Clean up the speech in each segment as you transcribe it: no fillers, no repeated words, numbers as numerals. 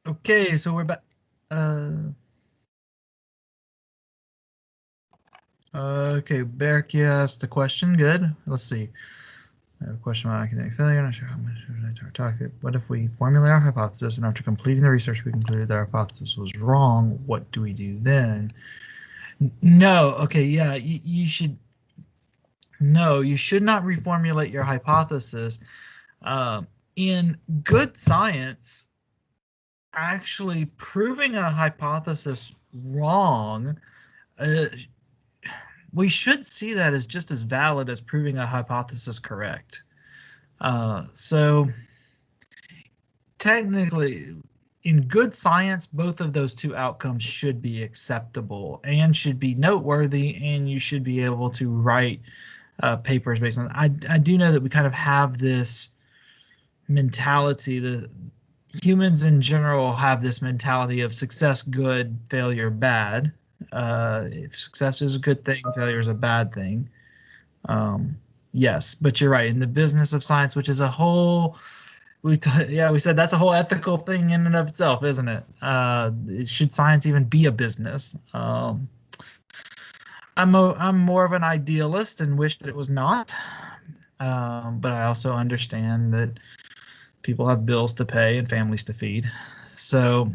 Okay, so we're back. Okay, Beric, you asked a question. Good. Let's see. I have a question about academic failure. Not sure how much I talk. What if we formulate our hypothesis and after completing the research we concluded that our hypothesis was wrong? What do we do then? No. Okay. Yeah. You should. No, you should not reformulate your hypothesis. In good science, actually proving a hypothesis wrong, we should see that as just as valid as proving a hypothesis correct. So technically, in good science, both of those two outcomes should be acceptable and should be noteworthy, and you should be able to write papers based on it. I do know that we kind of have this mentality that humans in general have this mentality of success good, failure bad. If success is a good thing, failure is a bad thing. Yes, but you're right. In the business of science, which is a whole, we said that's a whole ethical thing in and of itself, isn't it? Should science even be a business? I'm more of an idealist and wish that it was not. But I also understand that people have bills to pay and families to feed. So,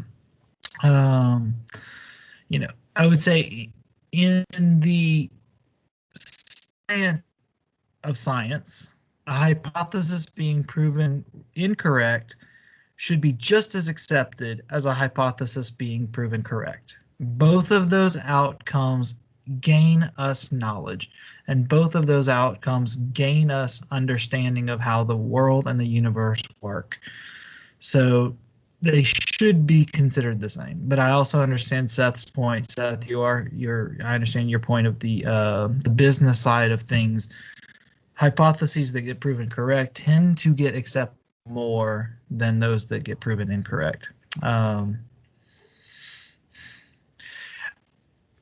you know, I would say in the science of science, a hypothesis being proven incorrect should be just as accepted as a hypothesis being proven correct. Both of those outcomes gain us knowledge, and both of those outcomes gain us understanding of how the world and the universe work. So they should be considered the same. But I also understand Seth's point. Seth, I understand your point of the business side of things. Hypotheses that get proven correct tend to get accepted more than those that get proven incorrect.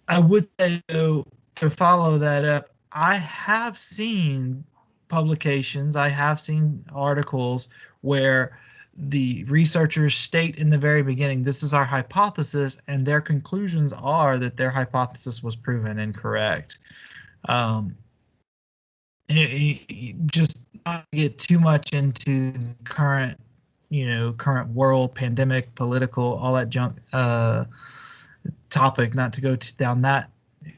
I would say, though, to follow that up, I have seen publications, I have seen articles where the researchers state in the very beginning, this is our hypothesis, and their conclusions are that their hypothesis was proven incorrect. Just not get too much into current, current world, pandemic, political, all that junk topic, not to go down that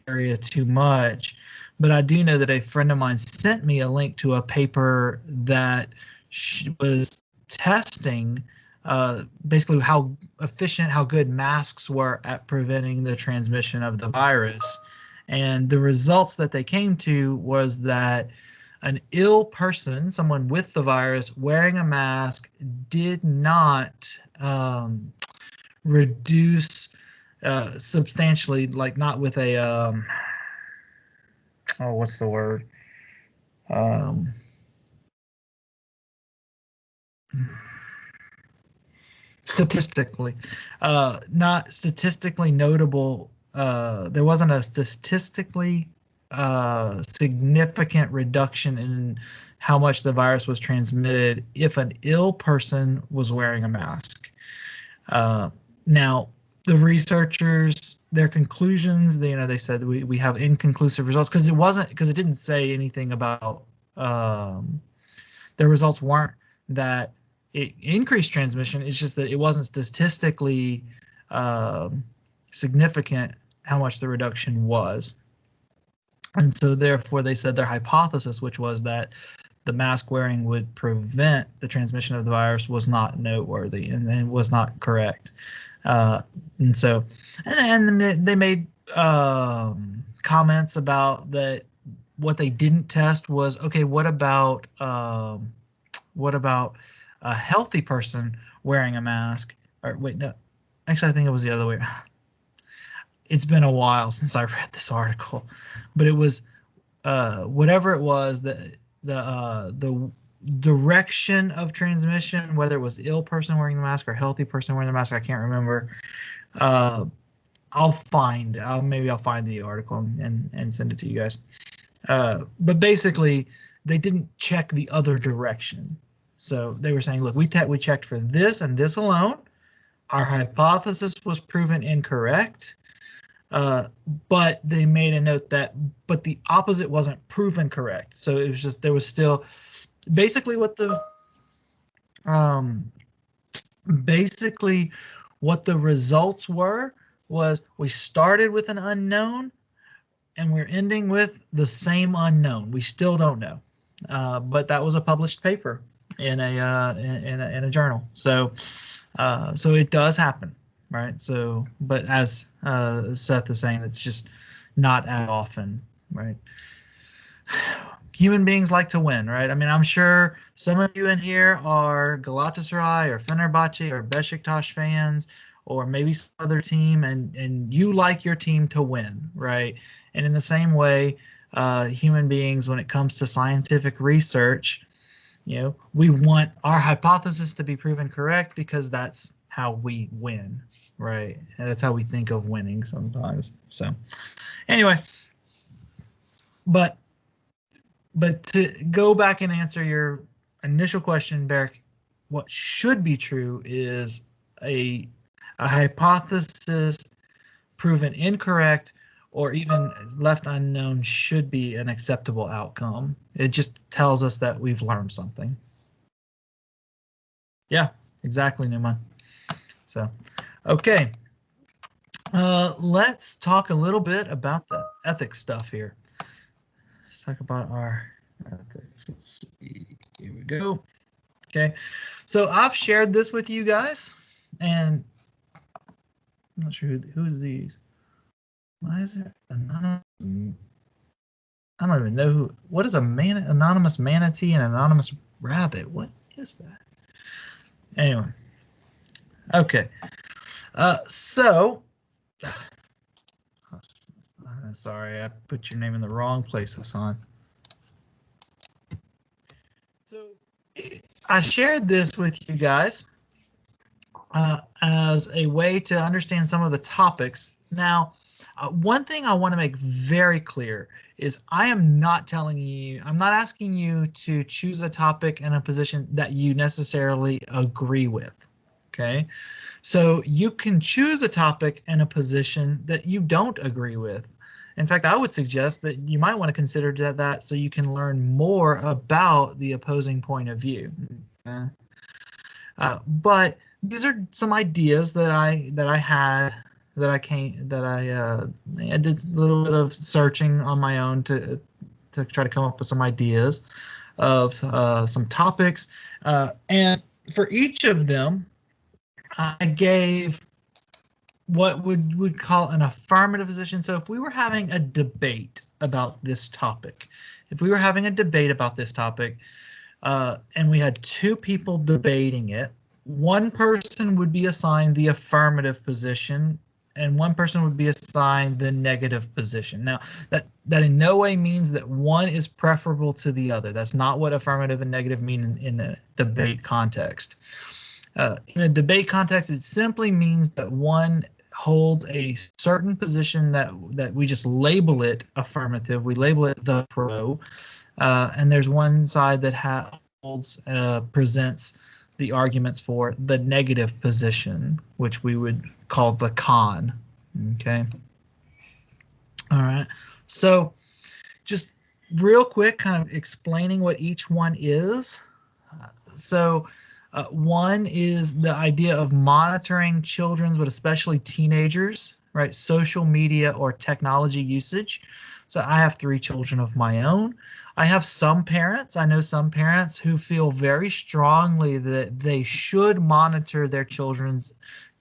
area too much. But I do know that a friend of mine sent me a link to a paper that was testing basically how efficient, how good masks were at preventing the transmission of the virus. And the results that they came to was that an ill person, someone with the virus wearing a mask, did not reduce substantially, like not with a what's the word? Statistically, not statistically notable. There wasn't a statistically significant reduction in how much the virus was transmitted if an ill person was wearing a mask. Now, the researchers, their conclusions, they said we have inconclusive results because it didn't say anything about their results weren't that it increased transmission. It's just that it wasn't statistically significant how much the reduction was. And so therefore they said their hypothesis, which was that the mask wearing would prevent the transmission of the virus, was not noteworthy and was not correct. And they made comments about that. What they didn't test was, okay, what about a healthy person wearing a mask? Or wait, no, actually, I think it was the other way. It's been a while since I read this article, but it was whatever it was, the direction of transmission, whether it was ill person wearing the mask or healthy person wearing the mask, I can't remember. I'll find the article and send it to you guys. But basically, they didn't check the other direction. So they were saying, look, we checked for this and this alone. Our hypothesis was proven incorrect. But they made a note that, but the opposite wasn't proven correct. So it was just, there was still basically basically what the results were was we started with an unknown and we're ending with the same unknown. We still don't know, but that was a published paper in a journal. So so it does happen, right? So, but as Seth is saying, it's just not as often, right? Human beings like to win, right? I mean, I'm sure some of you in here are Galatasaray or Fenerbahce or Besiktas fans, or maybe some other team, and you like your team to win, right? And in the same way, human beings, when it comes to scientific research, you know, we want our hypothesis to be proven correct because that's how we win, right? And that's how we think of winning sometimes. So anyway, but to go back and answer your initial question, Derek, what should be true is a hypothesis proven incorrect or even left unknown should be an acceptable outcome. It just tells us that we've learned something. Yeah, exactly, Numa. So, okay. Let's talk a little bit about the ethics stuff here. Let's talk about our ethics. Let's see. Here we go. Okay. So I've shared this with you guys, and I'm not sure who's these. Why is it anonymous? I don't even know who. What is anonymous manatee and anonymous rabbit? What is that? Anyway. Okay. So. Sorry, I put your name in the wrong place, Hassan. So I shared this with you guys as a way to understand some of the topics. Now, one thing I want to make very clear is I am not telling you, I'm not asking you to choose a topic and a position that you necessarily agree with. Okay, so you can choose a topic and a position that you don't agree with. In fact, I would suggest that you might want to consider that so you can learn more about the opposing point of view. But these are some ideas that I had that I did a little bit of searching on my own to try to come up with some ideas of some topics, and for each of them, I gave what we'd call an affirmative position. So if we were having a debate about this topic, and we had two people debating it, one person would be assigned the affirmative position and one person would be assigned the negative position. Now, that in no way means that one is preferable to the other. That's not what affirmative and negative mean in a debate context. In a debate context, it simply means that one holds a certain position that we just label it affirmative. We label it the pro, and there's one side that presents the arguments for the negative position, which we would call the con. Okay. All right. So just real quick, kind of explaining what each one is. One is the idea of monitoring children's, but especially teenagers, right? Social media or technology usage. So I have 3 children of my own. I have some parents, I know some parents who feel very strongly that they should monitor their children's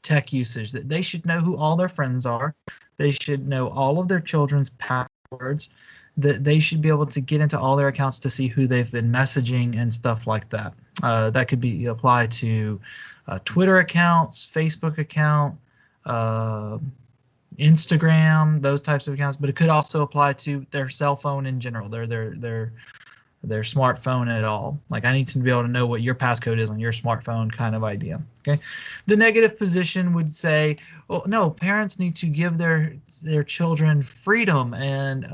tech usage, that they should know who all their friends are. They should know all of their children's passwords, that they should be able to get into all their accounts to see who they've been messaging and stuff like that. That could be applied to Twitter accounts, Facebook account, Instagram, those types of accounts, but it could also apply to their cell phone in general, their smartphone at all. Like, I need to be able to know what your passcode is on your smartphone, kind of idea. Okay. The negative position would say, well, no, parents need to give their children freedom and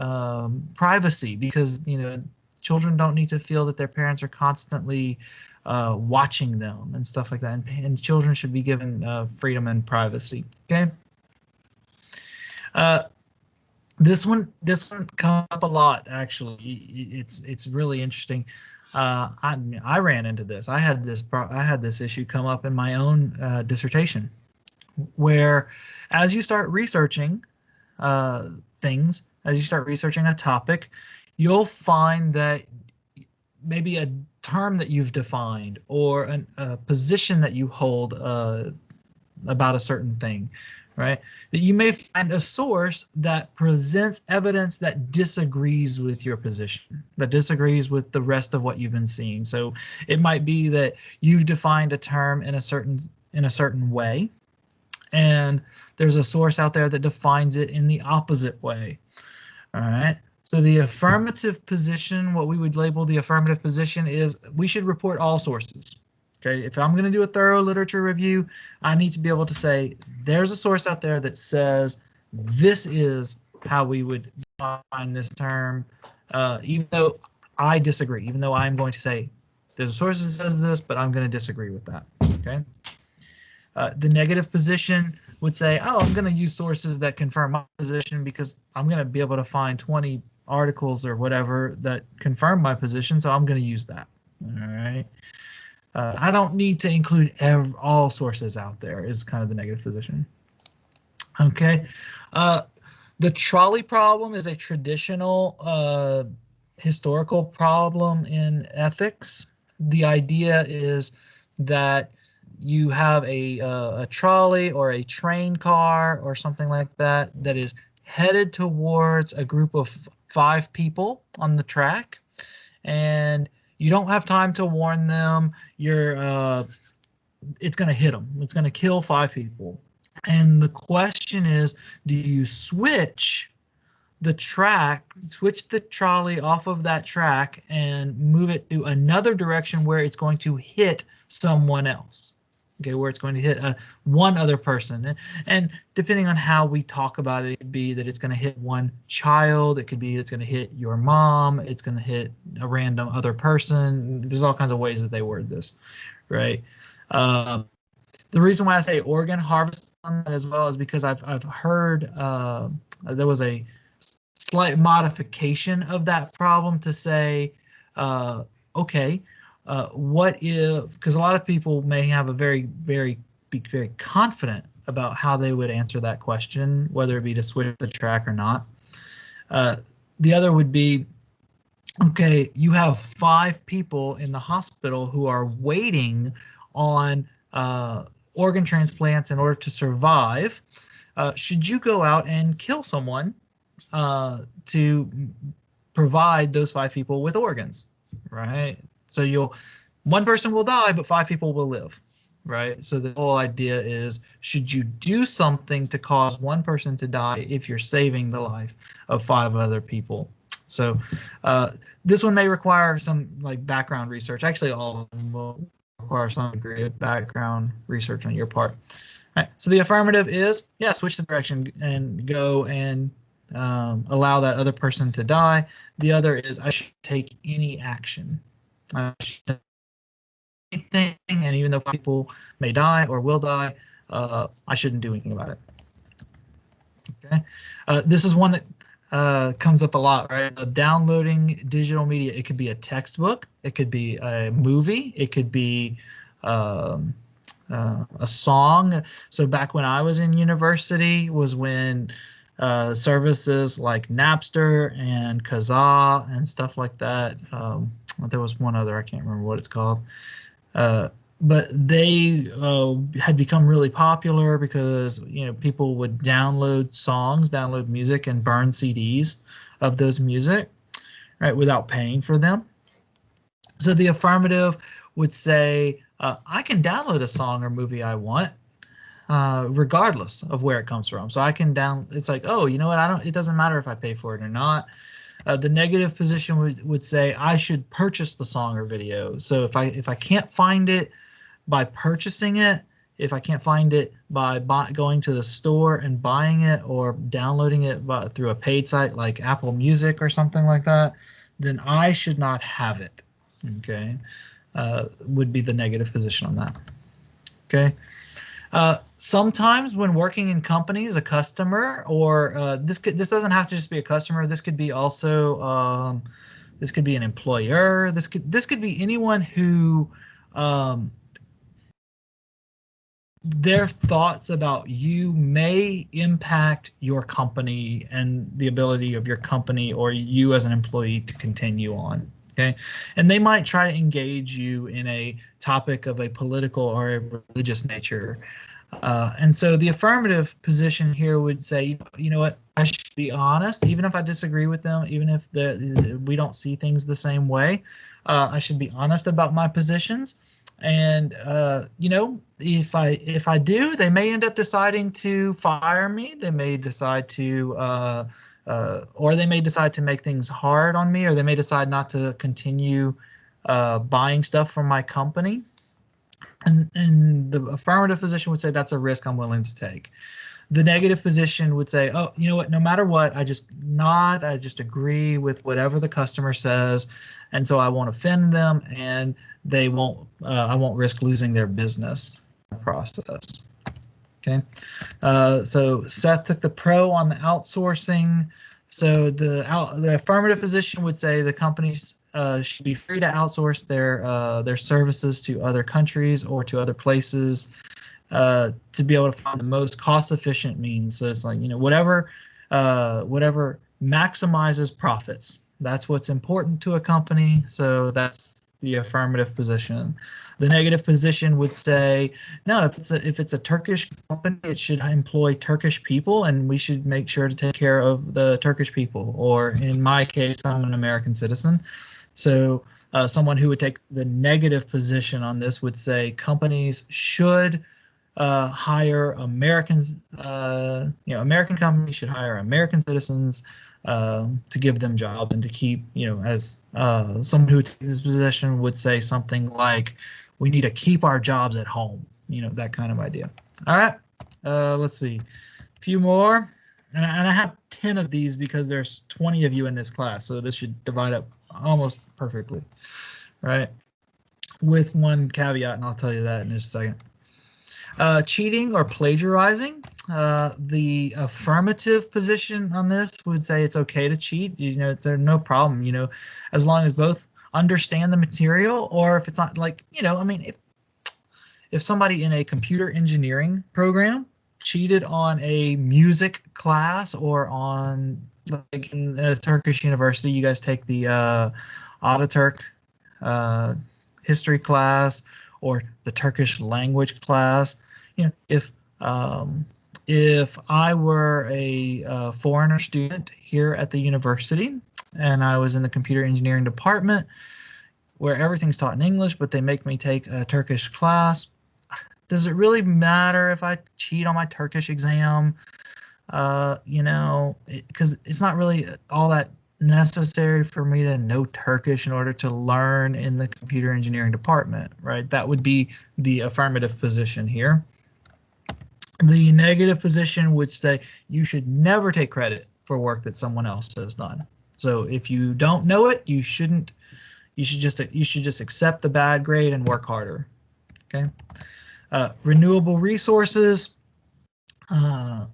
privacy, because, you know, children don't need to feel that their parents are constantly watching them and stuff like that. And children should be given freedom and privacy. Okay. This one comes up a lot, actually. It's really interesting. I ran into this. I had this issue come up in my own dissertation, where as you start researching things, as you start researching a topic, you'll find that maybe a term that you've defined or a position that you hold about a certain thing, right? That you may find a source that presents evidence that disagrees with your position, that disagrees with the rest of what you've been seeing. So it might be that you've defined a term in a certain way, and there's a source out there that defines it in the opposite way. All right. So the affirmative position, what we would label the affirmative position, is we should report all sources. Okay, if I'm going to do a thorough literature review, I need to be able to say there's a source out there that says this is how we would define this term, even though I disagree, even though I'm going to say there's a source that says this, but I'm going to disagree with that. Okay. The negative position would say, oh, I'm going to use sources that confirm my position because I'm going to be able to find 20 articles or whatever that confirm my position, so I'm going to use that. All right. I don't need to include all sources out there is kind of the negative position. Okay. The trolley problem is a traditional historical problem in ethics. The idea is that you have a trolley or a train car or something like that that is headed towards a group of 5 people on the track, and you don't have time to warn them. It's going to hit them. It's going to kill 5 people. And the question is, do you switch the trolley off of that track and move it to another direction where it's going to hit someone else? Okay, where it's going to hit one other person. And depending on how we talk about it, it could be that it's going to hit one child. It could be it's going to hit your mom. It's going to hit a random other person. There's all kinds of ways that they word this, right? The reason why I say organ harvest on that as well is because I've heard there was a slight modification of that problem to say, okay, what if, because a lot of people may have a be very confident about how they would answer that question, whether it be to switch the track or not. The other would be, okay, you have 5 people in the hospital who are waiting on organ transplants in order to survive. Should you go out and kill someone to provide those 5 people with organs, right? So one person will die, but 5 people will live, right? So the whole idea is, should you do something to cause one person to die if you're saving the life of 5 other people? So this one may require some background research. Actually, all of them will require some degree of background research on your part. All right. So the affirmative is, yeah, switch the direction and go and allow that other person to die. The other is, I should take any action. Anything, and even though people may die or will die, I shouldn't do anything about it. Okay, this is one that comes up a lot, right? Downloading digital media. It could be a textbook, it could be a movie, it could be a song. So back when I was in university was when services like Napster and Kazaa and stuff like that. There was one other, I can't remember what it's called, but they had become really popular because people would download songs, download music, and burn CDs of those music, right, without paying for them. So the affirmative would say, I can download a song or movie I want, regardless of where it comes from. So I can it's like, oh, you know what? It doesn't matter if I pay for it or not. The negative position would say I should purchase the song or video. So if I can't find it by purchasing it, if I can't find it by going to the store and buying it or downloading it through a paid site like Apple Music or something like that, then I should not have it. Okay. would be the negative position on that. Okay. Sometimes when working in companies, a customer, or this doesn't have to just be a customer. This could be also this could be an employer. This could be anyone who their thoughts about you may impact your company and the ability of your company or you as an employee to continue on. Okay, and they might try to engage you in a topic of a political or a religious nature. And so the affirmative position here would say, you know what, I should be honest, even if I disagree with them, even if we don't see things the same way. I should be honest about my positions. And you know, if I do, they may end up deciding to fire me. They may decide to or they may decide to make things hard on me, or they may decide not to continue buying stuff from my company. And the affirmative position would say that's a risk I'm willing to take. The negative position would say, oh, you know what, no matter what, I just agree with whatever the customer says, and so I won't offend them, and they won't I won't risk losing their business process. Okay, so Seth took the pro on the outsourcing. So the affirmative position would say the companies should be free to outsource their services to other countries or to other places to be able to find the most cost-efficient means. So it's like, you know, whatever maximizes profits. That's what's important to a company. So that's the affirmative position. The negative position would say, no, if it's a Turkish company, it should employ Turkish people, and we should make sure to take care of the Turkish people. Or in my case, I'm an American citizen. So someone who would take the negative position on this would say companies should hire Americans. You know, American companies should hire American citizens to give them jobs and to keep, you know, as someone who takes this position would say something like, we need to keep our jobs at home, you know, that kind of idea. All right, let's see, a few more. And I have 10 of these because there's 20 of you in this class, so this should divide up almost perfectly, right? With one caveat, and I'll tell you that in just a second. Cheating or plagiarizing. The affirmative position on this would say it's okay to cheat. You know, there's no problem, you know, as long as both understand the material, or if it's not, like, you know, I mean, if somebody in a computer engineering program cheated on a music class, or on, like in a Turkish university, you guys take the Ataturk history class or the Turkish language class. You know, if I were a foreigner student here at the university and I was in the computer engineering department where everything's taught in English, but they make me take a Turkish class, does it really matter if I cheat on my Turkish exam? You know, because it's not really all that necessary for me to know Turkish in order to learn in the computer engineering department, right? That would be the affirmative position here. The negative position would say you should never take credit for work that someone else has done. So if you don't know it, you shouldn't. You should just accept the bad grade and work harder. Okay. Renewable resources. I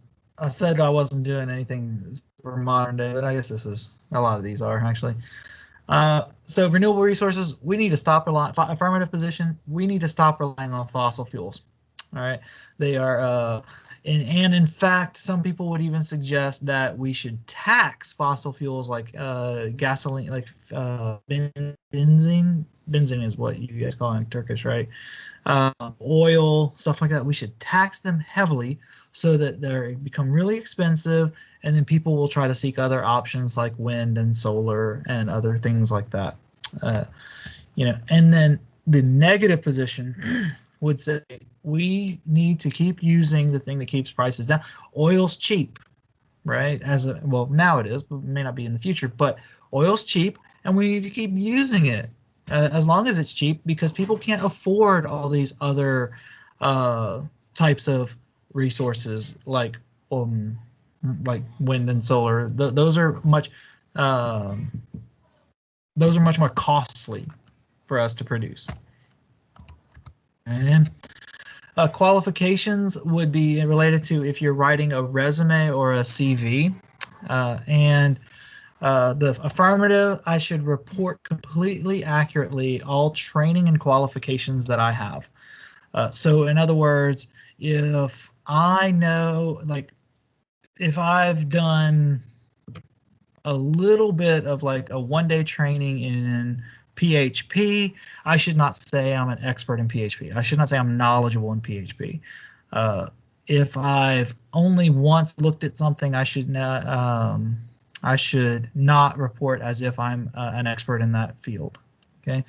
said I wasn't doing anything for modern day, but I guess this is, a lot of these are actually. So renewable resources, we need to stop relying, affirmative position, we need to stop relying on fossil fuels. All right, they are, and in fact, some people would even suggest that we should tax fossil fuels like gasoline, like benzene. Benzene is what you guys call it in Turkish, right? Oil, stuff like that. We should tax them heavily so that they become really expensive, and then people will try to seek other options like wind and solar and other things like that. You know, and then the negative position would say we need to keep using the thing that keeps prices down. Oil's cheap, right? Well, now it is, but it may not be in the future, but oil's cheap and we need to keep using it as long as it's cheap, because people can't afford all these other types of resources like wind and solar. Those are much more costly for us to produce. And qualifications would be related to if you're writing a resume or a CV. And the affirmative, I should report completely accurately all training and qualifications that I have. So in other words, if I know, like, if I've done a little bit of like a 1-day training in PHP, I should not say I'm an expert in PHP. I should not say I'm knowledgeable in PHP. Uh, if I've only once looked at something, I should not report as if I'm an expert in that field. Okay.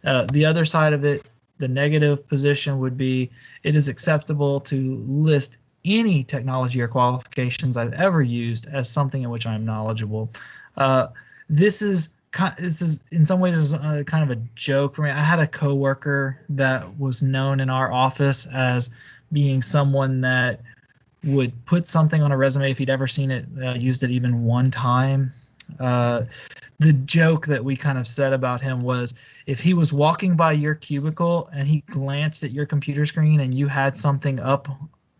The other side of it, the negative position would be it is acceptable to list any technology or qualifications I've ever used as something in which I'm knowledgeable. Uh, this is in some ways is kind of a joke for me. I had a coworker that was known in our office as being someone that would put something on a resume if he'd ever seen it, used it even one time. Uh, the joke that we kind of said about him was if he was walking by your cubicle and he glanced at your computer screen and you had something up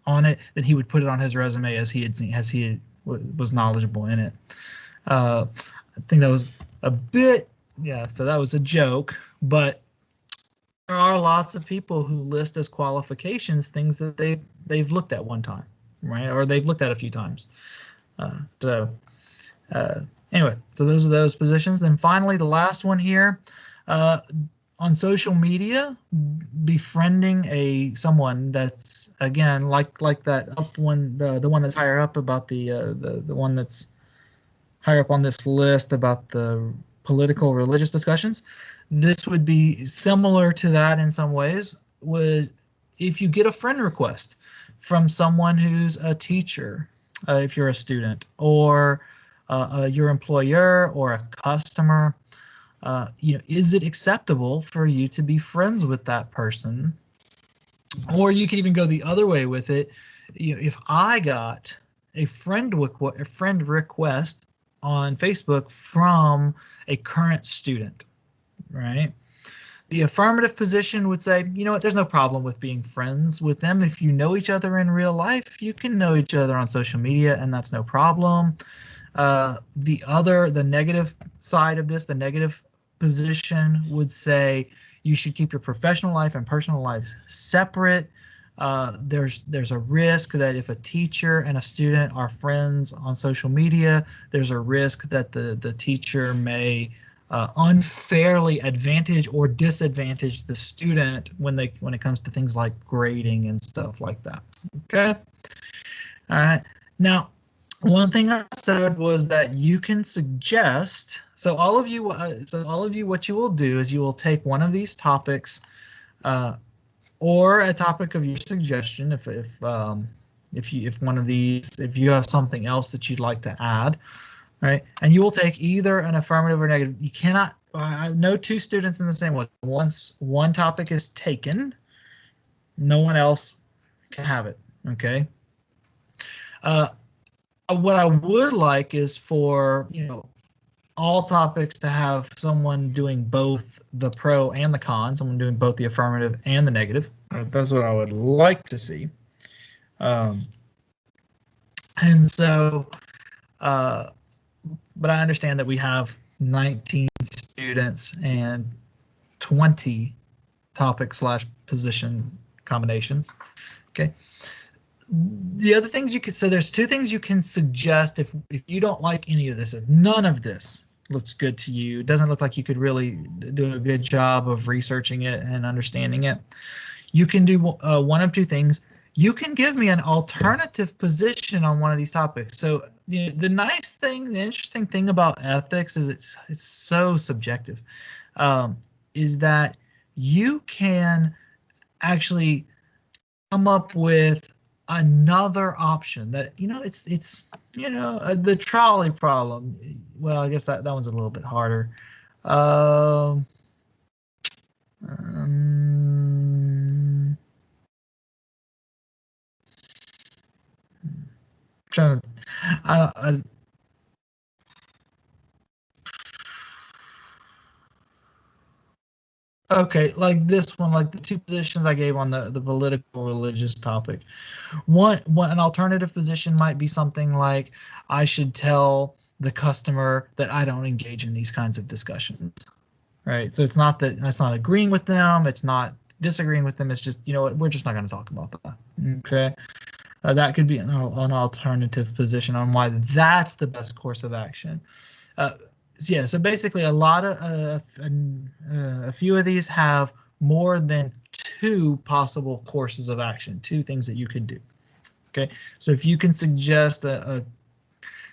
on it, then he would put it on his resume as he had seen, as he had, was knowledgeable in it. I think that was a bit, yeah, so that was a joke, but there are lots of people who list as qualifications things that they've looked at one time, right? Or they've looked at a few times. So uh, anyway, so those are those positions. Then finally, the last one here, uh, on social media, befriending someone that's again like that up one, the one that's higher up about the one that's higher up on this list about the political religious discussions. This would be similar to that in some ways. Would if you get a friend request from someone who's a teacher, if you're a student, or your employer or a customer, is it acceptable for you to be friends with that person? Or you can even go the other way with it. If I got a friend request on Facebook from a current student, right? The affirmative position would say, you know what, there's no problem with being friends with them. If you know each other in real life, you can know each other on social media, and that's no problem. The negative side of this, the negative position would say you should keep your professional life and personal life separate. There's a risk that if a teacher and a student are friends on social media, there's a risk that the teacher may unfairly advantage or disadvantage the student when it comes to things like grading and stuff like that. Okay. All right. Now, one thing I said was that you can suggest. So all of you, what you will do is you will take one of these topics, or a topic of your suggestion, if one of these, if you have something else that you'd like to add, right? And you will take either an affirmative or negative. You cannot. I know two students in the same way. Once one topic is taken, no one else can have it. Okay. Uh, what I would like is for all topics to have someone doing both the pro and the con, someone doing both the affirmative and the negative. That's what I would like to see. And so, but I understand that we have 19 students and 20 topic / position combinations. Okay. The other things you can, so there's two things you can suggest if you don't like any of this, if none of this looks good to you, doesn't look like you could really do a good job of researching it and understanding it, you can do one of two things. You can give me an alternative position on one of these topics. So the nice thing, the interesting thing about ethics is it's so subjective, is that you can actually come up with another option that it's the trolley problem. Well, I guess that one's a little bit harder. Um, um, trying to, I Okay, like this one, like the two positions I gave on the political religious topic. One an alternative position might be something like I should tell the customer that I don't engage in these kinds of discussions. Right. So it's not that it's not agreeing with them, it's not disagreeing with them, it's just, you know what, we're just not going to talk about that. Okay. That could be an alternative position on why that's the best course of action. Uh, yeah, so basically a few of these have more than two possible courses of action, two things that you could do. Okay, so if you can suggest a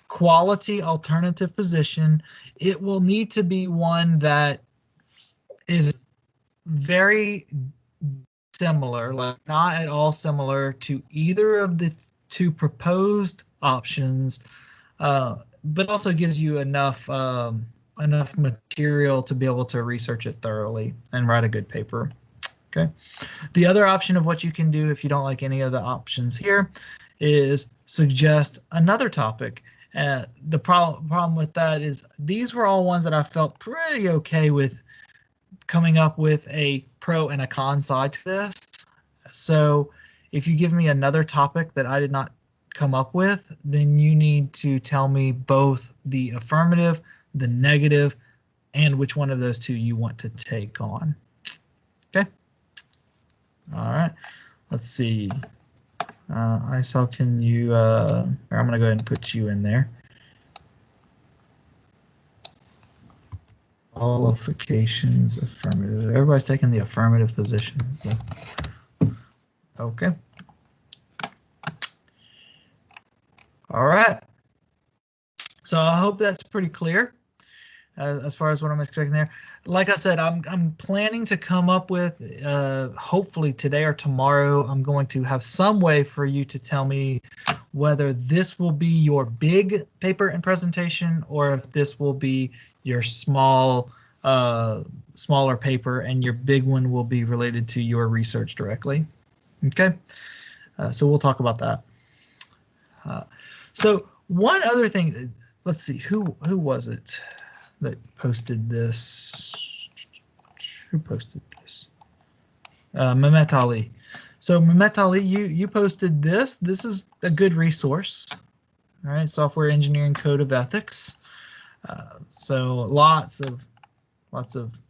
quality alternative position, it will need to be one that is very similar, like not at all similar to either of the two proposed options, but also gives you enough material to be able to research it thoroughly and write a good paper. Okay. The other option of what you can do if you don't like any of the options here is suggest another topic. The problem with that is these were all ones that I felt pretty okay with coming up with a pro and a con side to this. So if you give me another topic that I did not come up with, then you need to tell me both the affirmative, the negative, and which one of those two you want to take on. Okay. All right. Let's see. ISL, can you, I'm going to go ahead and put you in there. Qualifications, affirmative. Everybody's taking the affirmative position. So. Okay. All right. So I hope that's pretty clear as far as what I'm expecting there. Like I said, I'm planning to come up with, hopefully today or tomorrow, I'm going to have some way for you to tell me whether this will be your big paper and presentation or if this will be your smaller paper and your big one will be related to your research directly. Okay, so we'll talk about that. So one other thing, let's see, who was it that posted this? Who posted this? Mehmet Ali. So Mehmet Ali, you posted this. This is a good resource. All right, Software Engineering Code of Ethics. So lots of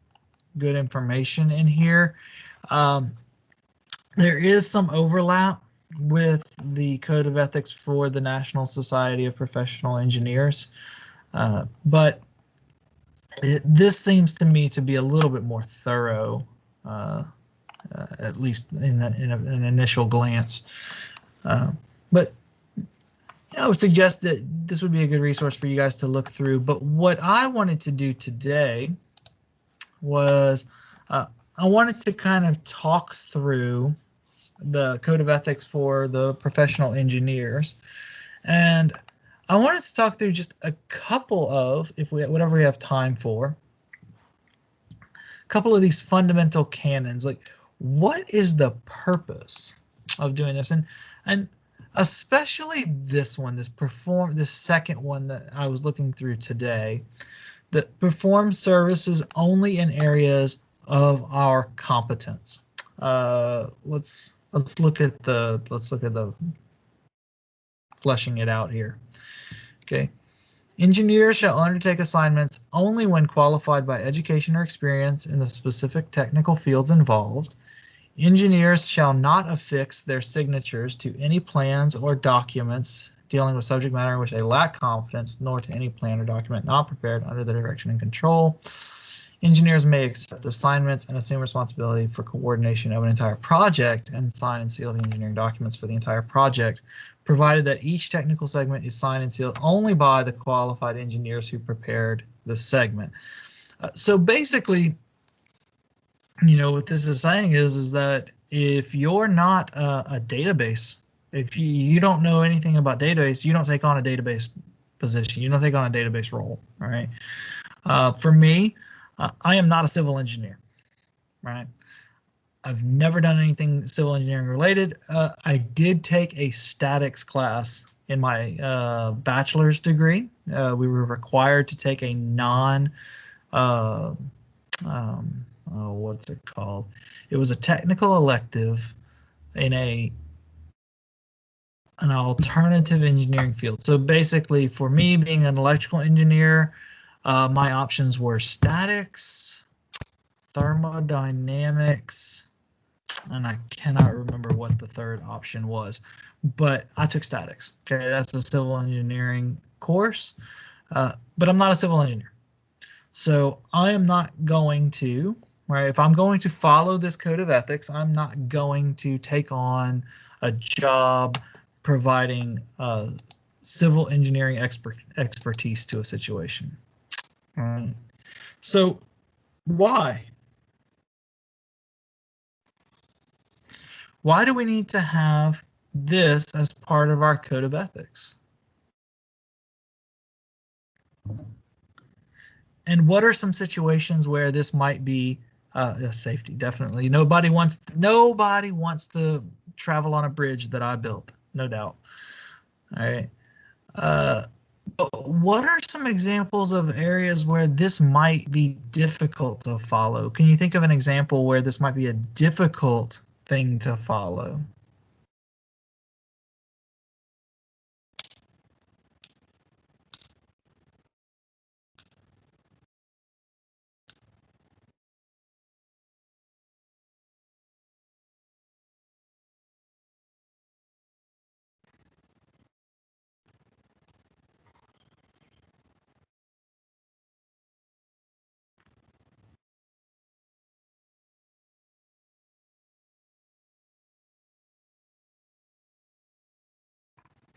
good information in here. There is some overlap with the Code of Ethics for the National Society of Professional Engineers, but this seems to me to be a little bit more thorough, at least in an initial glance. But I would suggest that this would be a good resource for you guys to look through. But what I wanted to do today was I wanted to kind of talk through the Code of Ethics for the professional engineers, and I wanted to talk through just a couple of, whatever we have time for, a couple of these fundamental canons. Like, what is the purpose of doing this? And especially this one, this second one that I was looking through today, that perform services only in areas of our competence. Let's look at the fleshing it out here. Okay. Engineers shall undertake assignments only when qualified by education or experience in the specific technical fields involved. Engineers shall not affix their signatures to any plans or documents dealing with subject matter in which they lack confidence, nor to any plan or document not prepared under the direction and control. Engineers may accept assignments and assume responsibility for coordination of an entire project and sign and seal the engineering documents for the entire project, provided that each technical segment is signed and sealed only by the qualified engineers who prepared the segment. So basically, you know, what this is saying is that if you're not a database, if you don't know anything about database, you don't take on a database position. You don't take on a database role. All right. For me, I am not a civil engineer, right? I've never done anything civil engineering related. I did take a statics class in my bachelor's degree. We were required to take a what's it called? It was a technical elective in an alternative engineering field. So basically, for me being an electrical engineer, my options were statics, thermodynamics, and I cannot remember what the third option was, but I took statics. Okay, that's a civil engineering course, but I'm not a civil engineer. So I am not going to, right, if I'm going to follow this code of ethics, I'm not going to take on a job providing civil engineering expertise to a situation. So why? Why do we need to have this as part of our code of ethics? And what are some situations where this might be safety? Definitely. Nobody wants to travel on a bridge that I built, no doubt. All right. But what are some examples of areas where this might be difficult to follow? Can you think of an example where this might be a difficult thing to follow?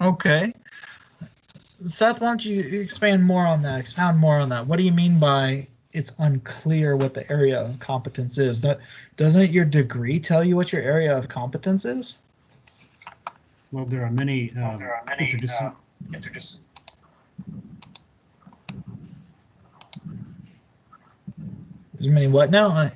Okay. Seth, why don't you expand more on that? Expound more on that. What do you mean by it's unclear what the area of competence is? Doesn't your degree tell you what your area of competence is? Well, there are many You mean what now?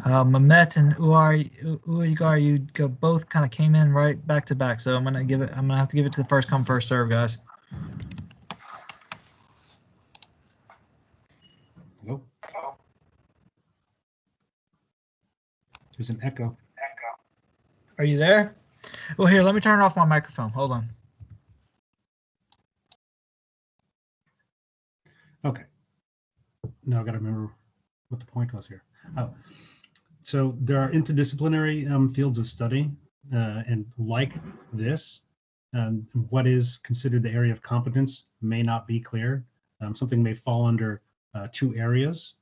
Mamet and Uygar, you both kind of came in right back to back, so I'm gonna have to give it to the first come first serve, guys. Hello? There's an echo. Are you there? Well, here, let me turn off my microphone. Hold on. Okay. Now I got to remember what the point was here. Oh, so there are interdisciplinary fields of study, and like this, what is considered the area of competence may not be clear. Something may fall under two areas.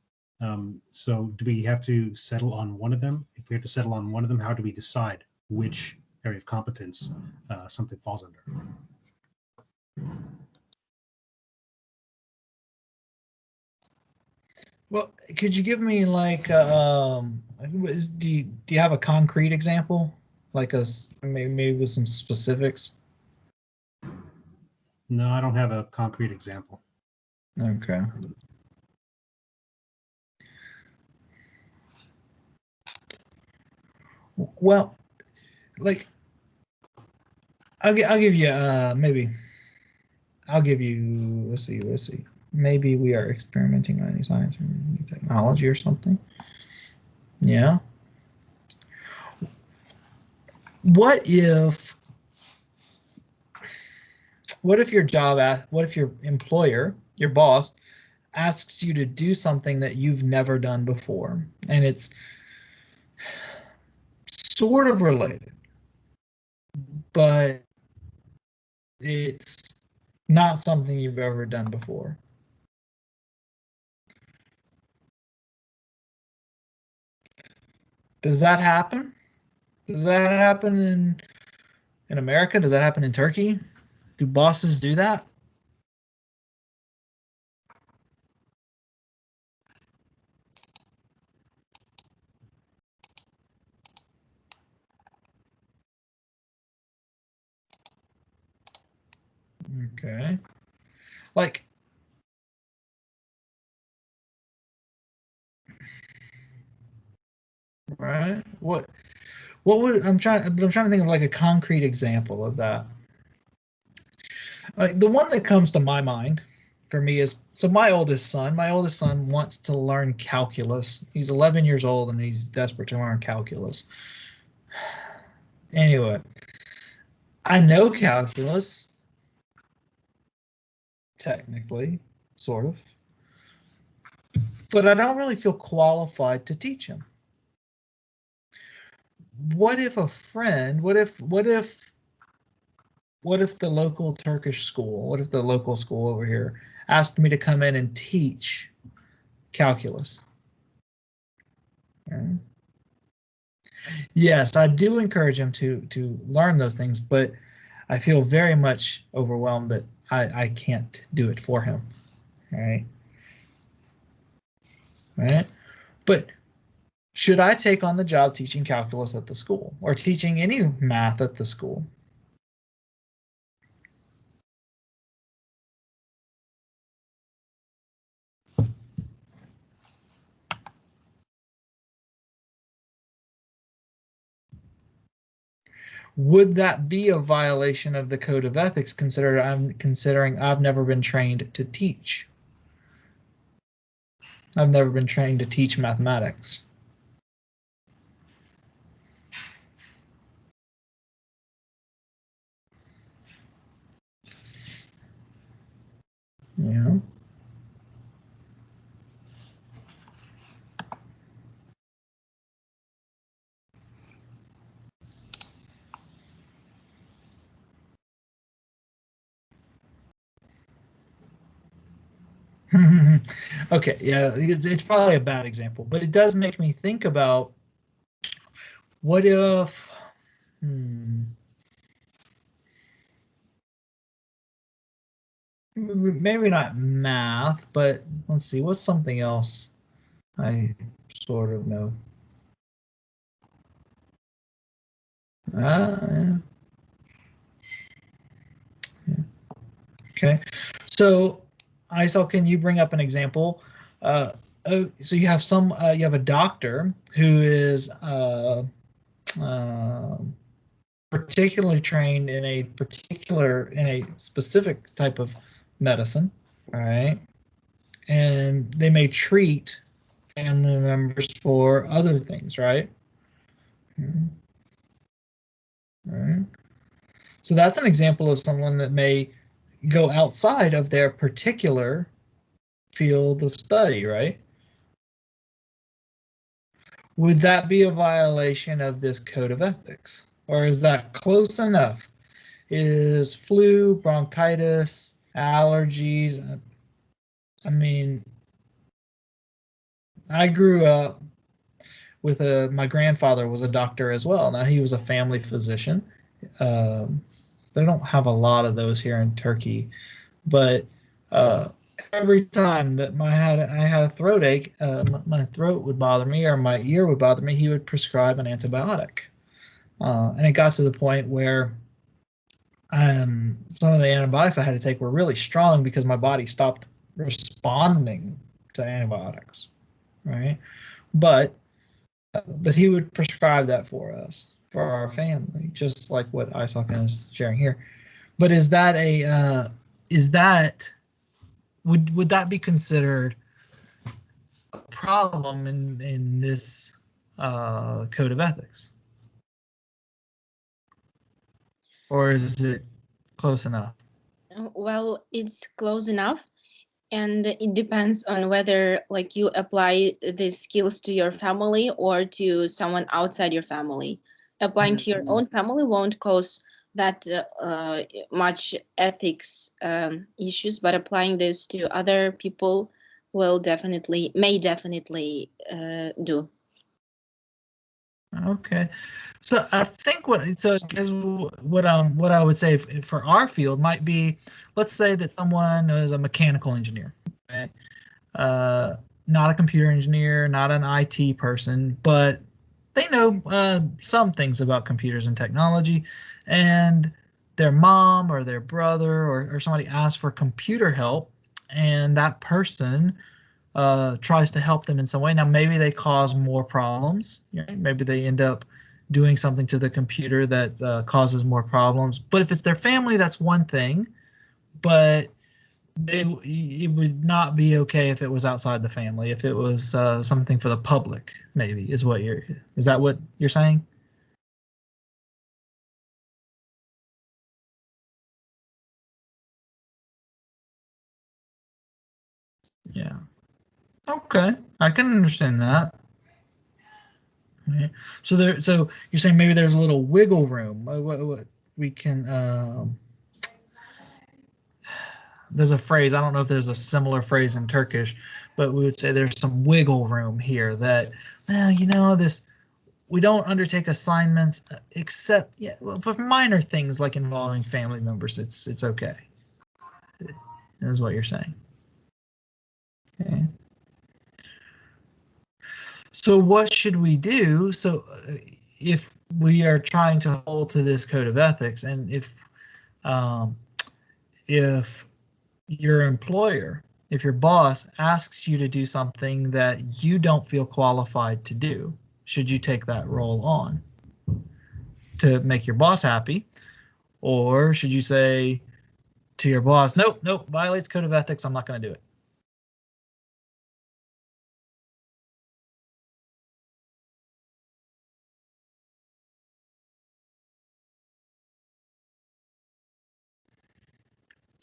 So do we have to settle on one of them? If we have to settle on one of them, how do we decide which area of competence something falls under? Well, could you give me like do you have a concrete example, like maybe with some specifics? No, I don't have a concrete example. Okay. Well, like I'll give you maybe I'll give you let's see. Maybe we are experimenting on any science or new technology or something. Yeah. What if what if your employer, your boss, asks you to do something that you've never done before, and it's sort of related, but it's not something you've ever done before? Does that happen? Does that happen in America? Does that happen in Turkey? Do bosses do that? Okay. Like, right? What would I'm trying to think of like a concrete example of that. Like the one that comes to my mind for me is, so my oldest son wants to learn calculus. He's 11 years old and he's desperate to learn calculus. Anyway, I know calculus, technically, sort of, but I don't really feel qualified to teach him. What if a friend, what if the local Turkish school, what if the local school over here asked me to come in and teach calculus? Okay. Yes, I do encourage him to learn those things, but I feel very much overwhelmed that I can't do it for him. All right. All right. But should I take on the job teaching calculus at the school or teaching any math at the school? Would that be a violation of the code of ethics considering I've never been trained to teach? I've never been trained to teach mathematics. Yeah. Okay, yeah, it's probably a bad example, but it does make me think about what if, maybe not math, but let's see, what's something else I sort of know? Yeah. Okay, so Isel, can you bring up an example? So you have you have a doctor who is particularly trained in a specific type of medicine, all right? And they may treat family members for other things, right? Right. So that's an example of someone that may go outside of their particular field of study, right? Would that be a violation of this code of ethics? Or is that close enough? Is flu, bronchitis, allergies? I mean, I grew up with my grandfather was a doctor as well. Now he was a family physician. They don't have a lot of those here in Turkey, but every time that I had a throat ache, my throat would bother me or my ear would bother me, he would prescribe an antibiotic. And it got to the point where some of the antibiotics I had to take were really strong because my body stopped responding to antibiotics, right? But he would prescribe that for us, for our family, just like what Isaacon is sharing here. But is that would that be considered a problem in this code of ethics, or is it close enough? Well, it's close enough, and it depends on whether like you apply these skills to your family or to someone outside your family. Applying to your own family won't cause that much ethics issues, but applying this to other people may definitely do. Okay, so I think what I would say for our field might be, let's say that someone is a mechanical engineer, right? Not a computer engineer, not an IT person, but they know some things about computers and technology, and their mom or their brother or somebody asks for computer help, and that person tries to help them in some way. Now, maybe they cause more problems. Right? Maybe they end up doing something to the computer that causes more problems. But if it's their family, that's one thing. But it would not be okay if it was outside the family. If it was something for the public, maybe is that what you're saying? Yeah. Okay, I can understand that. Okay. So you're saying maybe there's a little wiggle room. What we can. There's a phrase. I don't know if there's a similar phrase in Turkish, but we would say there's some wiggle room here. That, well, this. We don't undertake assignments except well, for minor things like involving family members. It's okay. Is what you're saying. Okay. So what should we do? So if we are trying to hold to this code of ethics, and if your employer, if your boss asks you to do something that you don't feel qualified to do, should you take that role on to make your boss happy? Or should you say to your boss, nope, violates code of ethics, I'm not going to do it?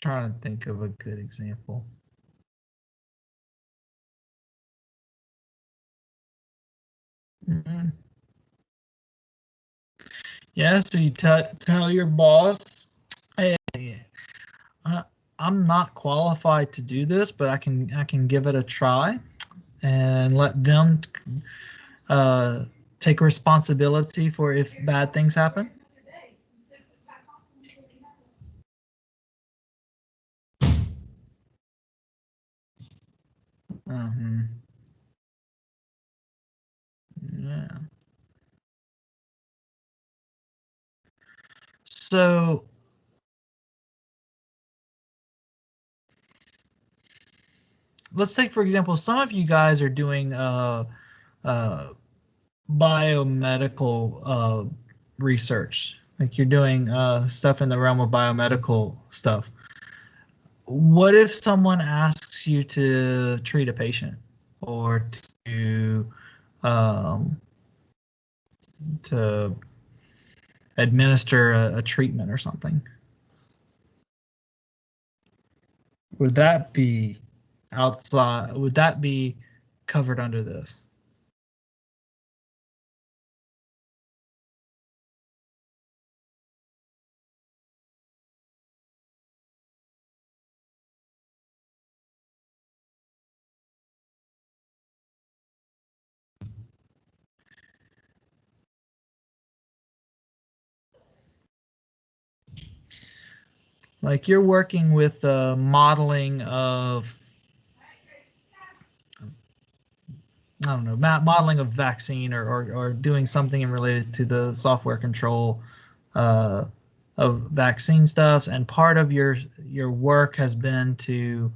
Trying to think of a good example. Mm-hmm. Yeah, so you tell your boss, hey, I'm not qualified to do this, but I can give it a try, and let them take responsibility for if bad things happen. Yeah. So let's take, for example, some of you guys are doing biomedical research. Like you're doing stuff in the realm of biomedical stuff. What if someone asks you to treat a patient or um, to administer a treatment or something? Would that be outside? Would that be covered under this? Like you're working with modeling of, I don't know, modeling of vaccine or doing something related to the software control uh, of vaccine stuff, and part of your work has been to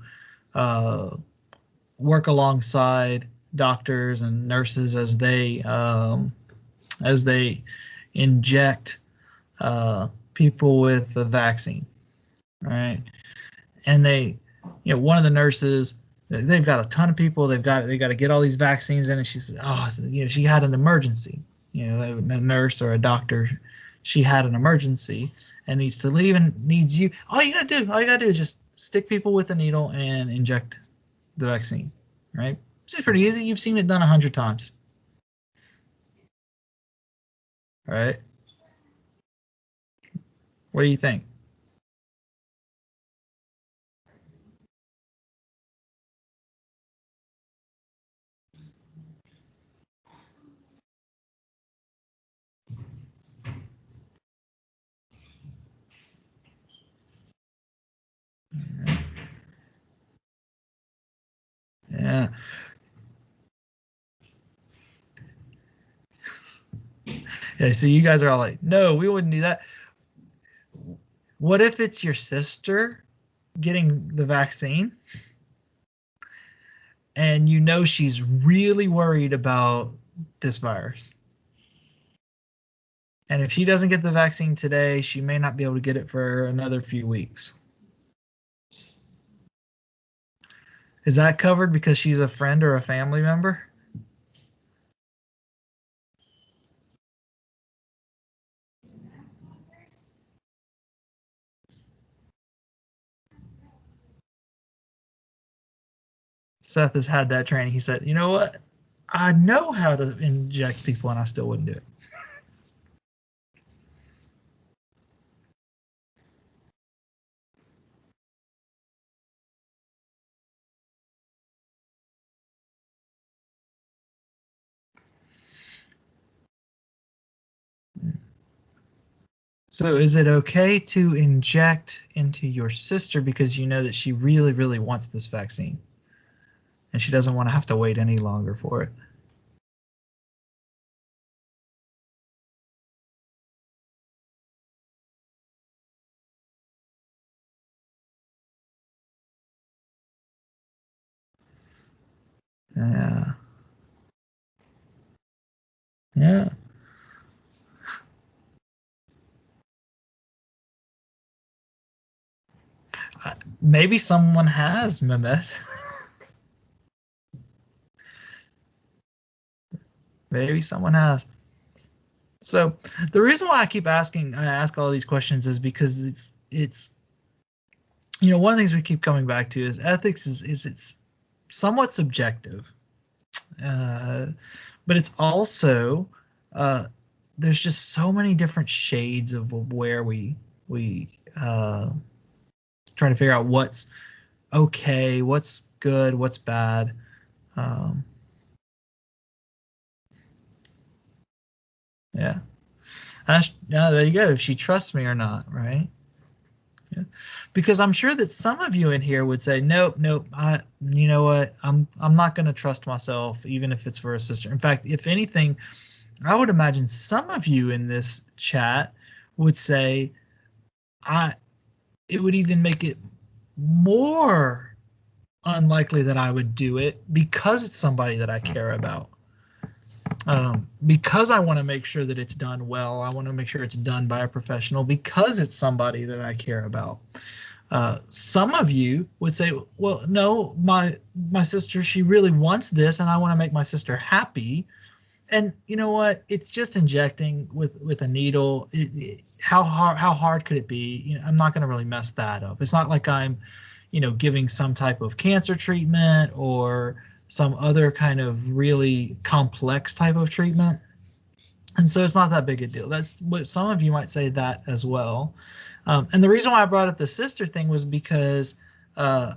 work alongside doctors and nurses as they inject people with the vaccine, right? And one of the nurses, they've got a ton of people. They got to get all these vaccines in, and she said, oh, she had an emergency. A nurse or a doctor, she had an emergency and needs to leave and needs you. All you gotta do is just stick people with a needle and inject the vaccine, right? It's pretty easy. You've seen it done 100 times, right? What do you think? Yeah. Yeah. So you guys are all like, no, we wouldn't do that. What if it's your sister getting the vaccine and she's really worried about this virus? And if she doesn't get the vaccine today, she may not be able to get it for another few weeks. Is that covered because she's a friend or a family member? Seth has had that training. He said, you know what? I know how to inject people and I still wouldn't do it. So is it okay to inject into your sister because you know that she really, really wants this vaccine and she doesn't want to have to wait any longer for it? Yeah. Yeah. Maybe someone has, Mehmet. Maybe someone has. So the reason why I ask all these questions is because it's one of the things we keep coming back to is ethics is it's somewhat subjective, but it's also there's just so many different shades of where we trying to figure out what's okay, what's good, what's bad. Um, yeah. Yeah, there you go. If she trusts me or not, right? Yeah. Because I'm sure that some of you in here would say, nope, you know what? I'm not going to trust myself, even if it's for a sister. In fact, if anything, I would imagine some of you in this chat would say, it would even make it more unlikely that I would do it because it's somebody that I care about. Because I want to make sure that it's done well. I want to make sure it's done by a professional because it's somebody that I care about. Some of you would say, well, no, my sister, she really wants this and I want to make my sister happy. And you know what? It's just injecting with a needle. How hard could it be? I'm not going to really mess that up. It's not like I'm, giving some type of cancer treatment or some other kind of really complex type of treatment. And so it's not that big a deal. That's what some of you might say that as well. And the reason why I brought up the sister thing was because a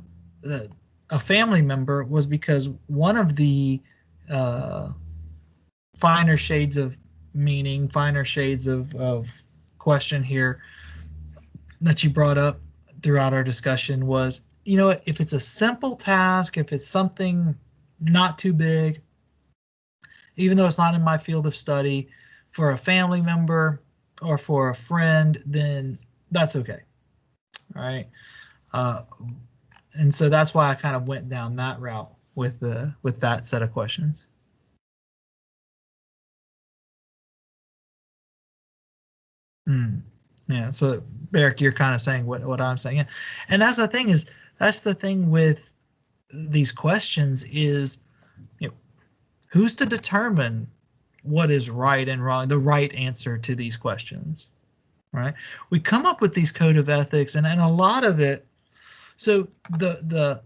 family member was because one of the finer shades of meaning, finer shades of question here that you brought up throughout our discussion was, if it's a simple task, if it's something not too big, even though it's not in my field of study, for a family member or for a friend, then that's okay. All right. And so that's why I kind of went down that route with that set of questions. Yeah. So Eric, you're kind of saying what I'm saying. Yeah. And that's the thing with these questions is, who's to determine what is right and wrong, the right answer to these questions, right? We come up with these code of ethics and a lot of it. So the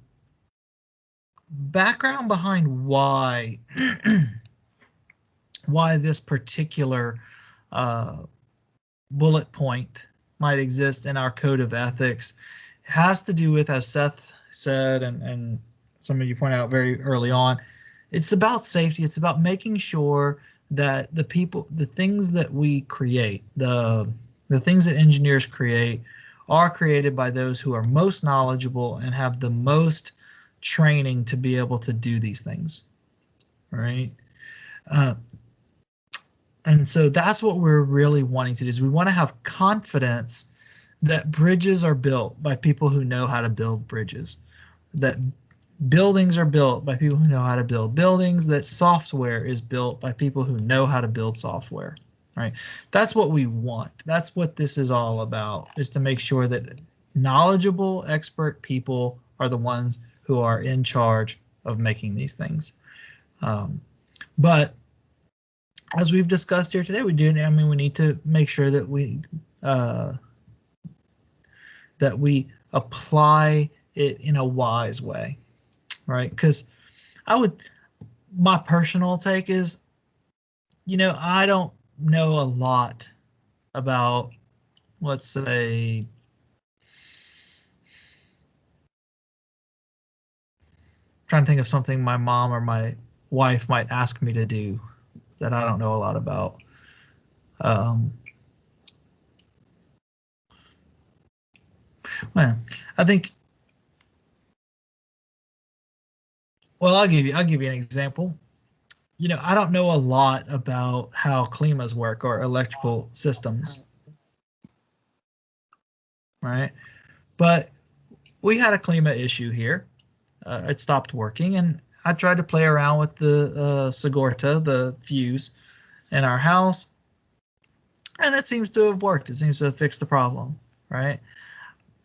background behind why this particular bullet point might exist in our code of ethics has to do with, as Seth said, and some of you pointed out very early on, it's about safety. It's about making sure that the things that we create, the things that engineers create are created by those who are most knowledgeable and have the most training to be able to do these things, right? And so that's what we're really wanting to do, is we want to have confidence that bridges are built by people who know how to build bridges, that buildings are built by people who know how to build buildings, that software is built by people who know how to build software, right? That's what we want. That's what this is all about, is to make sure that knowledgeable, expert people are the ones who are in charge of making these things. But as we've discussed here today, we need to make sure that we apply it in a wise way, right? Because my personal take is, I don't know a lot about, let's say, trying to think of something my mom or my wife might ask me to do that I don't know a lot about. Well, I think. Well, I'll give you an example. I don't know a lot about how climas work or electrical systems, right? But we had a clima issue here. It stopped working, and I tried to play around with the Sigorta, the fuse, in our house, and it seems to have worked. It seems to have fixed the problem, right?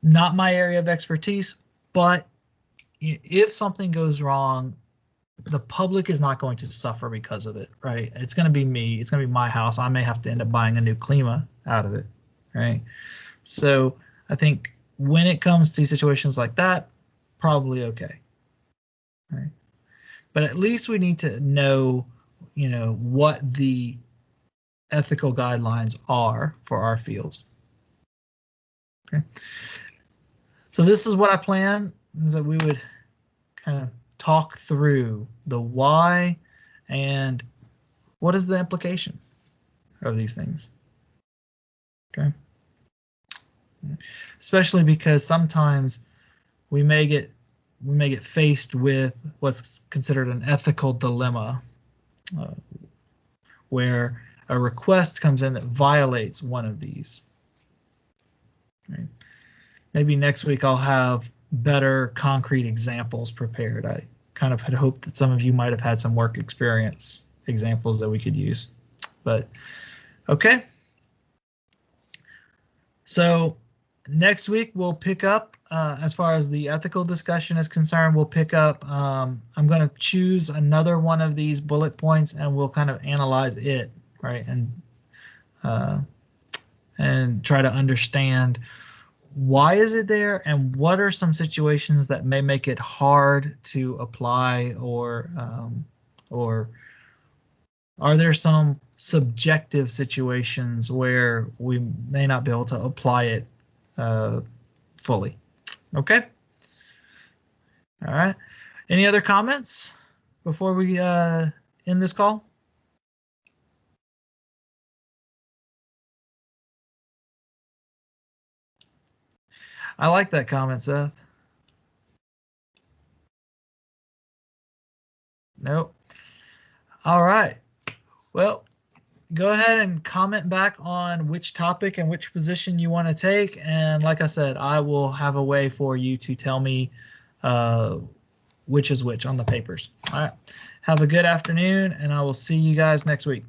Not my area of expertise, but if something goes wrong, the public is not going to suffer because of it, right? It's going to be me. It's going to be my house. I may have to end up buying a new clima out of it, right? So I think when it comes to situations like that, probably okay, right? But at least we need to know, what the ethical guidelines are for our fields. Okay. So this is what I plan, is that we would kind of talk through the why and what is the implication of these things. Okay. Especially because sometimes we may get faced with what's considered an ethical dilemma, where a request comes in that violates one of these. Right. Maybe next week I'll have better concrete examples prepared. I kind of had hoped that some of you might have had some work experience examples that we could use, but okay. So next week we'll pick up, as far as the ethical discussion is concerned, we'll pick up, I'm going to choose another one of these bullet points and we'll kind of analyze it, right? And try to understand why is it there and what are some situations that may make it hard to apply, or are there some subjective situations where we may not be able to apply it fully. Okay. All right. Any other comments before we end this call? I like that comment, Seth. Nope. All right. Well, go ahead and comment back on which topic and which position you want to take. And like I said, I will have a way for you to tell me which is which on the papers. All right. Have a good afternoon, and I will see you guys next week.